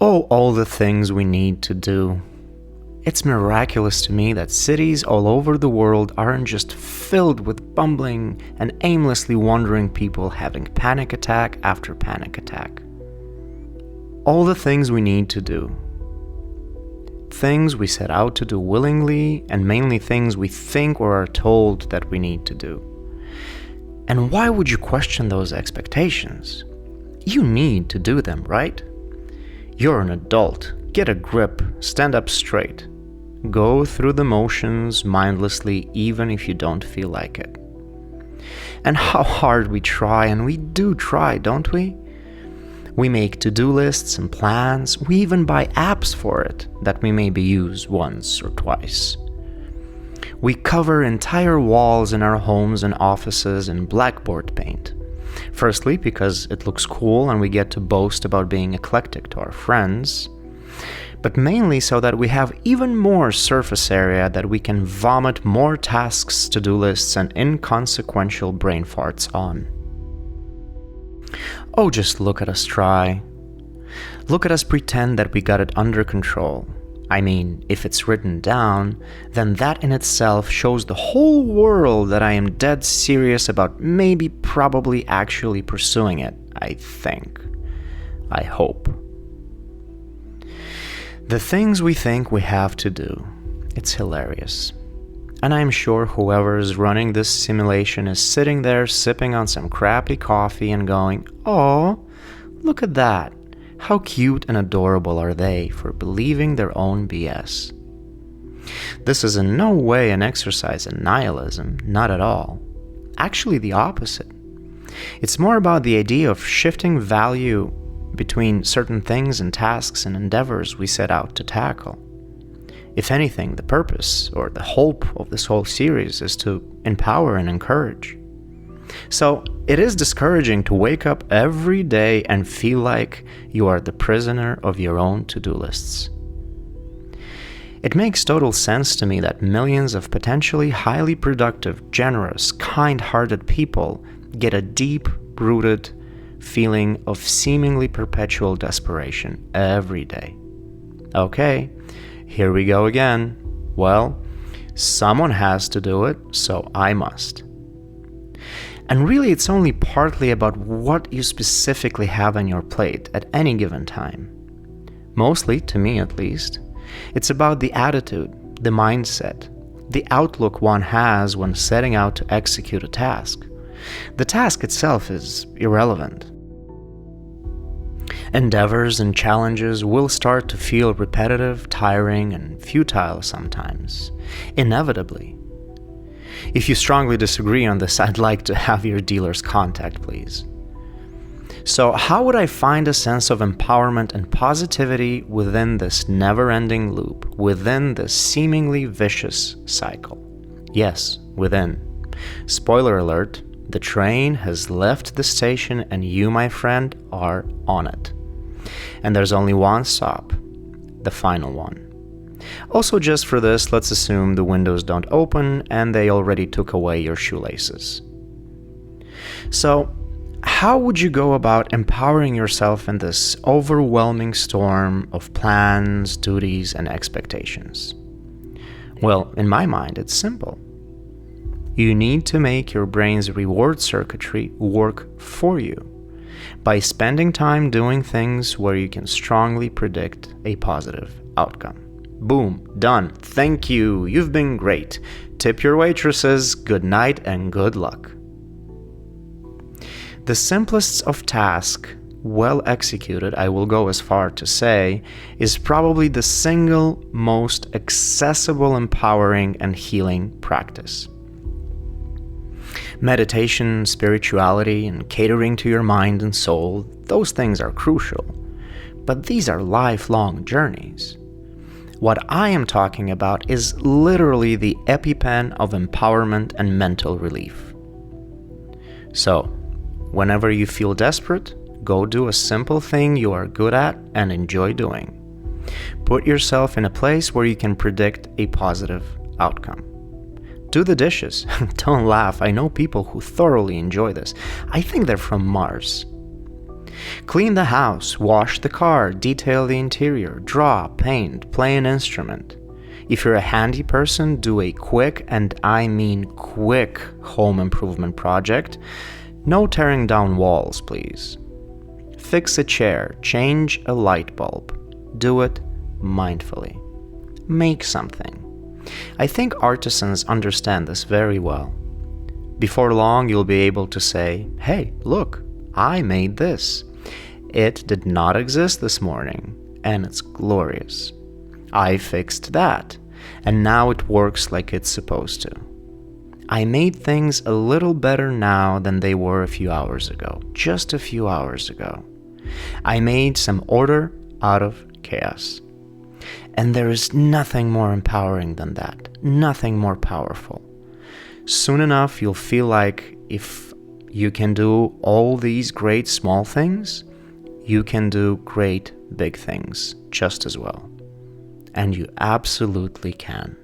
Oh, all the things we need to do. It's miraculous to me that cities all over the world aren't just filled with bumbling and aimlessly wandering people having panic attack after panic attack. All the things we need to do. Things we set out to do willingly, and mainly things we think or are told that we need to do. And why would you question those expectations? You need to do them, right? You're an adult. Get a grip. Stand up straight. Go through the motions mindlessly, even if you don't feel like it. And how hard we try, and we do try, don't we? We make to-do lists and plans. We even buy apps for it that we maybe use once or twice. We cover entire walls in our homes and offices in blackboard paint. Firstly, because it looks cool and we get to boast about being eclectic to our friends, but mainly so that we have even more surface area that we can vomit more tasks, to-do lists, and inconsequential brain farts on. Oh, just look at us try. Look at us pretend that we got it under control. I mean, if it's written down, then that in itself shows the whole world that I am dead serious about maybe, probably, actually pursuing it, I think. I hope. The things we think we have to do. It's hilarious. And I'm sure whoever is running this simulation is sitting there sipping on some crappy coffee and going, "Oh, look at that. How cute and adorable are they for believing their own BS." This is in no way an exercise in nihilism, not at all. Actually, the opposite. It's more about the idea of shifting value between certain things and tasks and endeavors we set out to tackle. If anything, the purpose or the hope of this whole series is to empower and encourage. So it is discouraging to wake up every day and feel like you are the prisoner of your own to-do lists. It makes total sense to me that millions of potentially highly productive, generous, kind-hearted people get a deep-rooted feeling of seemingly perpetual desperation every day. Okay, here we go again. Well, someone has to do it, so I must. And really, it's only partly about what you specifically have on your plate at any given time. Mostly, to me at least, it's about the attitude, the mindset, the outlook one has when setting out to execute a task. The task itself is irrelevant. Endeavors and challenges will start to feel repetitive, tiring, and futile sometimes, inevitably. If you strongly disagree on this, I'd like to have your dealer's contact, please. So how would I find a sense of empowerment and positivity within this never-ending loop, within this seemingly vicious cycle? Yes, within. Spoiler alert, the train has left the station and you, my friend, are on it. And there's only one stop, the final one. Also, just for this, let's assume the windows don't open and they already took away your shoelaces. So, how would you go about empowering yourself in this overwhelming storm of plans, duties, and expectations? Well, in my mind, it's simple. You need to make your brain's reward circuitry work for you by spending time doing things where you can strongly predict a positive outcome. Boom, done. Thank you. You've been great. Tip your waitresses. Good night and good luck. The simplest of tasks, well executed, I will go as far to say, is probably the single most accessible, empowering, and healing practice. Meditation, spirituality, and catering to your mind and soul, those things are crucial. But these are lifelong journeys. What I am talking about is literally the EpiPen of empowerment and mental relief. So, whenever you feel desperate, go do a simple thing you are good at and enjoy doing. Put yourself in a place where you can predict a positive outcome. Do the dishes. Don't laugh. I know people who thoroughly enjoy this. I think they're from Mars. Clean the house, wash the car, detail the interior, draw, paint, play an instrument. If you're a handy person, do a quick, and I mean quick, home improvement project. No tearing down walls, please. Fix a chair, change a light bulb. Do it mindfully. Make something. I think artisans understand this very well. Before long, you'll be able to say, "Hey, look, I made this. It did not exist this morning, and it's glorious. I fixed that, and now it works like it's supposed to. I made things a little better now than they were a few hours ago, just a few hours ago. I made some order out of chaos." And there is nothing more empowering than that, nothing more powerful. Soon enough, you'll feel like if you can do all these great small things, you can do great big things just as well. And you absolutely can.